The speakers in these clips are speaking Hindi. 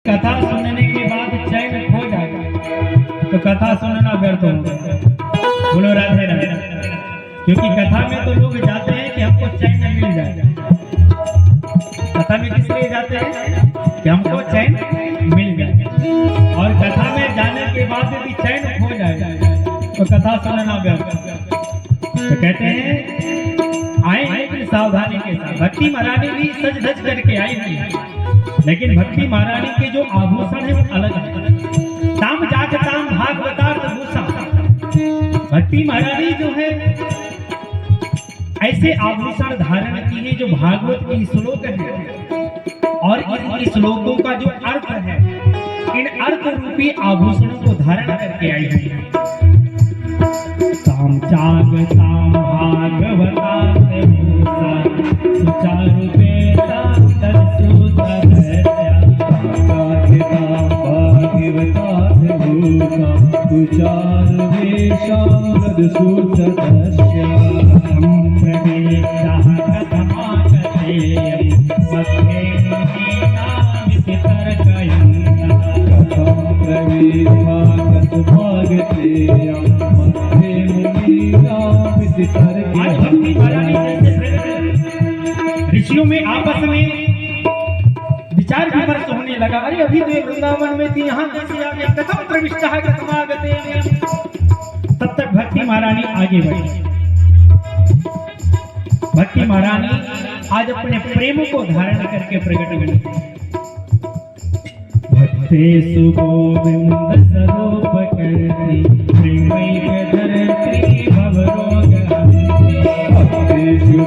कथा सुनने के बाद चैन खो जाएगा तो कथा सुनना व्यर्थ होगा। बोलो राधे राधे। क्योंकि कथा में तो लोग जाते हैं कि हमको चैन मिल जाए। कथा में किस लिए जाते हैं कि हमको चैन मिल जाए, और कथा में जाने के बाद भी चैन खो जाए तो कथा सुनना व्यर्थ। तो कहते हैं आए सावधानी के साथ। भक्ति महारानी भी सज धज करके आई थी, लेकिन भक्ति महारानी के जो आभूषण है वो अलग है। ताम जाग ताम भागवतार्थ भूषा। भक्ति महारानी जो है ऐसे आभूषण धारण की है जो भागवत के श्लोक है, और इन श्लोकों का जो अर्थ है, इन अर्थ रूपी आभूषणों को धारण करके आई है। ताम जाग ताम भागवतार्थ भूषा सुचारु ऋषियों में आपस में विचार विमर्श होने लगा। अरे अभी तो वृंदावन में थी, यहाँ कैसे आ गया? कथम प्रविष्ट है कथमागते। तब तक भक्ति महारानी आगे बढ़ी। भक्ति महारानी आज अपने प्रेम को धारण करके प्रकट हुई। भक्ते सुगोविंद स्वरूप करती प्रेमैक धरती भवरोग हरती।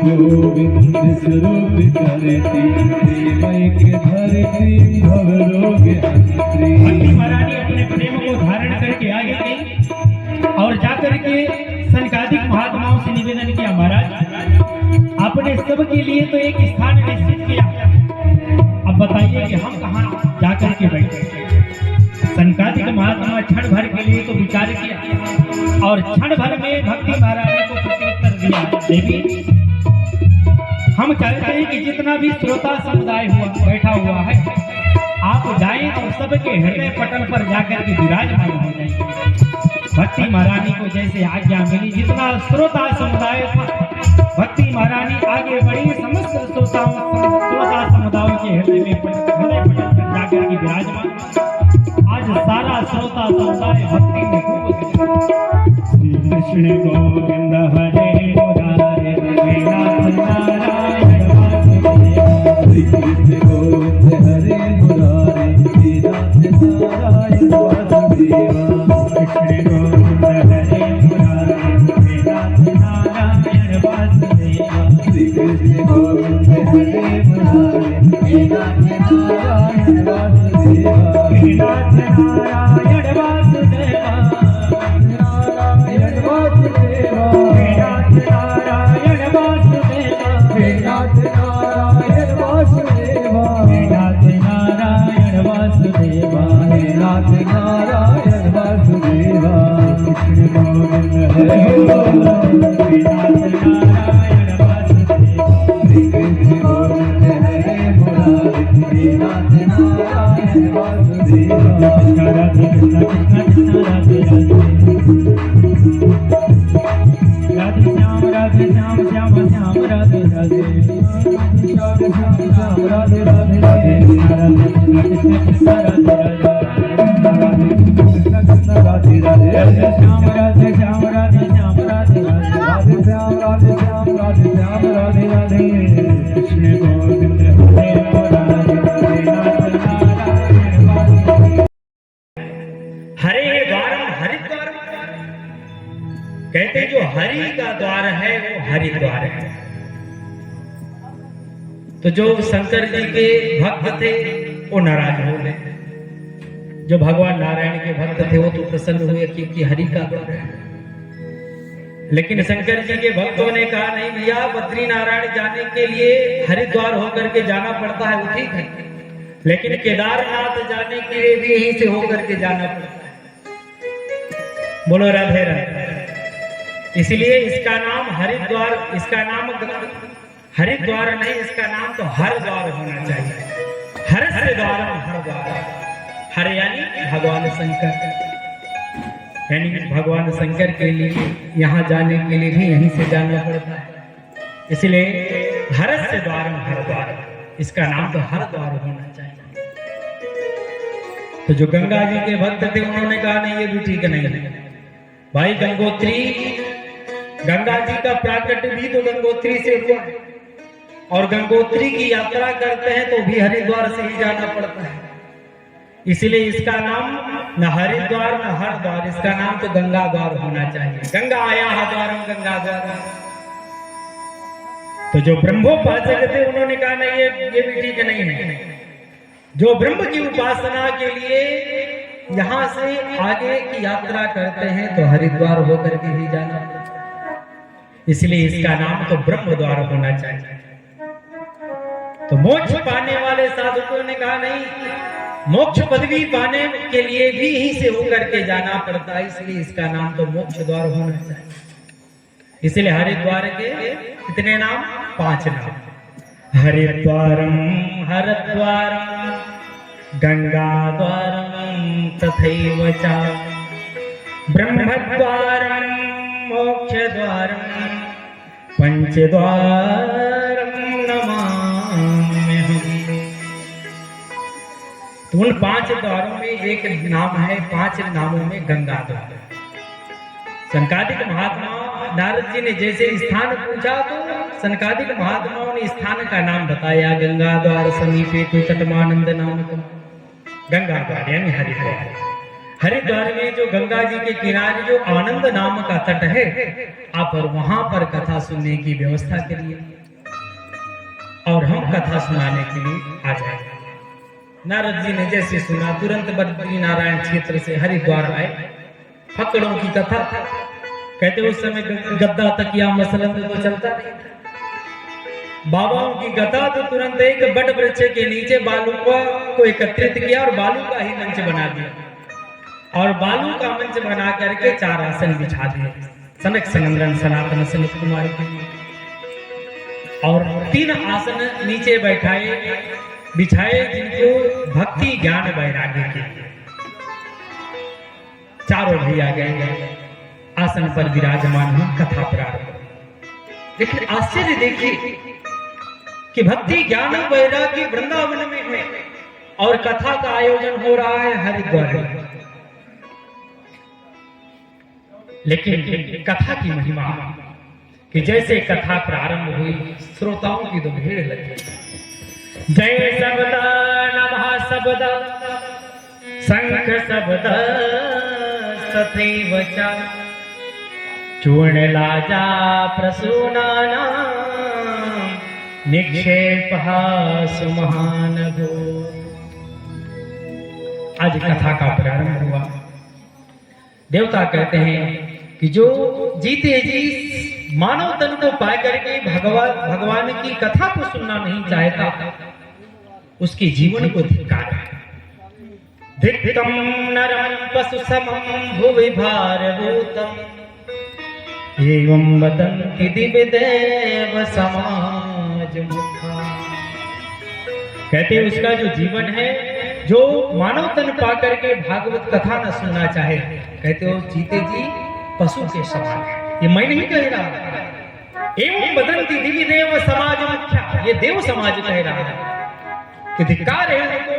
गोविंद स्वरूप करती प्रेमैक धरती भवरोग हरती। भक्ति महारानी अपने प्रेम को धारण करके आगे गई और जाकर के सनकादिक महात्माओं से निवेदन किया, महाराज आपने सबके लिए तो एक स्थान निश्चित किया, अब बताइए कि हम कहाँ जाकर के बैठे। सनकादिक महात्मा क्षण भर के लिए तो विचार किया और क्षण भर में भक्ति महारानी को प्रत्युत्तर दिया, देवी हम चाहते हैं कि जितना भी श्रोता समुदाय बैठा हुआ है, आप जाएं और सबके हृदय पटल पर जाकर के विराजमान हो जाएंगे। भक्ति महारानी को जैसे आज्ञा मिली, जितना श्रोता समुदाय था, भक्ति महारानी आगे बढ़ी, समस्त श्रोता समुदायों के हृदय पटल पर जाकर के विराजमान। आज सारा श्रोता समुदाय भक्ति में डूब गया। श्री कृष्ण गोविंद हरे मुरारे नाथ नारायण वासुदेव। श्री कृष्ण गोविंद हरे मुरारे नाथ नारायण वासुदेव। कृष्ण गोविंद हरे मुरारे नाथ नारायण वासुदेव। श्री कृष्ण गोविंद हरे मुरारे नाथ नारायण वासुदेव। नाथ नारायण वासुदेव। नारायण वासुदेव। नाथ नारायण वासुदेव। नाथ नारायण वासुदेव। नाथ नारायण वासुदेव। नाथ नारायण वासुदेव। कृष्ण गोविंद हरे मुरारे नाथ नारायण वासुदेव। श्री कृष्ण गोविंद हरे मुरारे नाथ नारायण वासुदेव। राधे कृष्ण कृष्ण राधे राधे श्याम श्याम श्याम राधे राधे श्याम श्याम राधे राधे राधे कृष्ण कृष्ण राधे राधे कृष्ण राधे राधे श्याम राधे श्याम राधे श्याम राधे राधे श्याम राधे श्याम राधे श्याम राधे राधे। कृष्ण गोविंद हरे मुरारे नाथ नारायण वासुदेव। हरे द्वारम हरिद्वार कहते, जो हरि का द्वार है वो हरिद्वार है। तो जो शंकर जी के भक्त थे वो नाराज हो गए, जो भगवान नारायण के भक्त थे वो तो प्रसन्न हुए क्योंकि हरि का द्वार है। लेकिन शंकर जी के भक्तों ने कहा नहीं भैया, बद्री नारायण जाने के लिए हरिद्वार होकर के जाना पड़ता है, वो ठीक है, लेकिन केदारनाथ जाने के लिए भी यहीं से होकर के जाना पड़ता है। बोलो राधे राधे। इसलिए इसका नाम हरिद्वार, इसका नाम हरिद्वार नहीं, इसका नाम तो हर द्वार होना चाहिए। हर से द्वार हर द्वार। हर यानी भगवान शंकर, यानी भगवान शंकर के लिए यहाँ जाने के लिए भी यहीं से जाना पड़ता है। इसलिए हरस से द्वारम हर द्वार, इसका नाम तो हर द्वार होना चाहिए। तो जो गंगा जी के भक्त थे उन्होंने कहा नहीं ये भी ठीक नहीं है भाई, गंगोत्री, गंगा जी का प्राकट्य भी तो गंगोत्री से हुआ है और गंगोत्री की यात्रा करते हैं तो भी हरिद्वार से ही जाना पड़ता है। इसलिए इसका नाम न हरिद्वार न हरद्वार, इसका नाम तो गंगा द्वार होना चाहिए। गंगा आया द्वारम गंगा द्वार। तो जो ब्रह्मोपासक थे उन्होंने कहा नहीं ये भी ठीक नहीं है। जो ब्रह्म की उपासना के लिए यहाँ से आगे की यात्रा करते हैं तो हरिद्वार होकर के ही जाना पड़ता है। इसलिए इसका नाम तो ब्रह्म द्वार होना चाहिए। तो मोक्ष पाने वाले साधुओं ने कहा नहीं, मोक्ष पदवी पाने के लिए भी यहीं से होकर के जाना पड़ता है, इसलिए इसका नाम तो मोक्ष द्वार होना चाहिए। इसलिए हरिद्वार के कितने नाम? 5 नाम। हरिद्वारम हरद्वारम गंगाद्वारम तथैव च ब्रह्मद्वारम मोक्षद्वारम पंचद्वारम नमाम्यहम्। तो उन 5 द्वारों में एक नाम है, 5 नामों में गंगा द्वार। सनकादिक महात्मा नारद जी ने जैसे स्थान पूछा तो सनकादिक महात्माओं ने स्थान का नाम बताया। गंगा द्वार समीपे तो तटमानंद नामक, गंगा द्वार यानी हरिद्वार। हरिद्वार में जो गंगा जी के किनारे जो आनंद नाम का तट है, आप और वहां पर कथा सुनने की व्यवस्था करिए और हम कथा सुनाने के लिए आ जाए। नारद जी ने जैसे सुना तुरंत बद्री नारायण क्षेत्र से हरिद्वार आए। फकड़ों की कथा, कहते उस समय गद्दा तकिया मसलन तो चलता नहीं था। बाबाओं की कथा तो तुरंत एक बट वृक्ष के नीचे बालू को एकत्रित किया और बालू का ही मंच बना दिया और बालू का मंच बना करके 4 आसन बिछा दिए सनक सनंदन सनातन सनत कुमार के लिए, और 3 आसन नीचे बिछाए जिनको भक्ति ज्ञान वैराग्य के। चारों भैया गए आसन पर विराजमान हुई, कथा प्रारंभ। लेकिन आश्चर्य देखिए कि भक्ति ज्ञान वैराग्य वृंदावन में है और कथा का आयोजन हो रहा है हरिद्वार में। लेकिन कथा की महिमा कि जैसे कथा प्रारंभ हुई श्रोताओं की तो भीड़ लगी। जय शब्द नमः शब्द शंख शब्द तथैव च चूर्णलाजा प्रसूनाना निक्षेपः सुमहानभो। आज कथा का प्रारंभ हुआ। देवता कहते हैं कि जो जीते जी मानव तन को पा करके भगवान की कथा को सुनना नहीं चाहता, उसके जीवन को धिक्कार है। धिक्कम नरम पशु समम भुवि भारभूतम एवं वदन्ति दिव्य देव समाज मुखा। कहते उसका जो जीवन है, जो मानव तन पा करके भागवत कथा न सुनना चाहे, कहते हो जीते जी पशु के समान है। ये मैं नहीं कह रहा। एवं वदन्ति दिव्य देव समाज मुख्या, ये देव समाज कह रहा है कि धिक्कार है उनको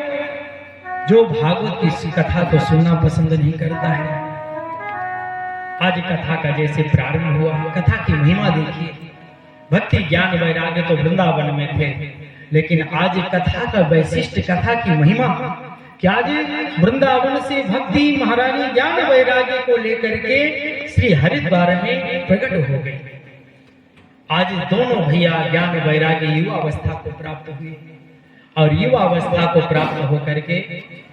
जो भागवत की कथा को सुनना पसंद नहीं करता है। आज कथा का जैसे प्रारंभ हुआ, कथा की महिमा देखिए। भक्ति ज्ञान वैराग्य तो वृंदावन में थे, लेकिन आज कथा का वैशिष्ट, कथा की महिमा कि आज वृंदावन से भक्ति महारानी ज्ञान वैराग्य को लेकर के श्री हरिद्वार में प्रकट हो गई। आज दोनों भैया ज्ञान वैराग्य युवा अवस्था को प्राप्त हुए और युवा अवस्था को प्राप्त होकर के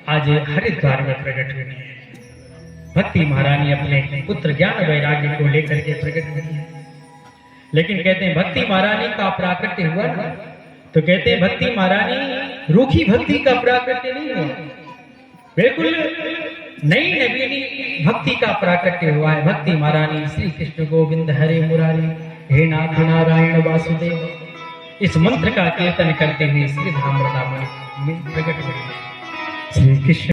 आज हरिद्वार में प्रकट हुई है। भक्ति महारानी अपने पुत्र ज्ञान वैराग्य को लेकर के प्रकट हुई है। लेकिन कहते हैं भक्ति महारानी का प्राकट्य हुआ ना, तो कहते हैं भक्ति महारानी रूखी भक्ति का प्राकट्य नहीं हुआ, बिल्कुल नई नवीनी भक्ति का प्राकट्य हुआ है। भक्ति महारानी श्री कृष्ण गोविंद हरे मुरारी हे नाथ नारायण वासुदेव, इस मंत्र का कीर्तन करते हुए श्री धाम वृंदावन में प्रकट हुई। श्री कृष्ण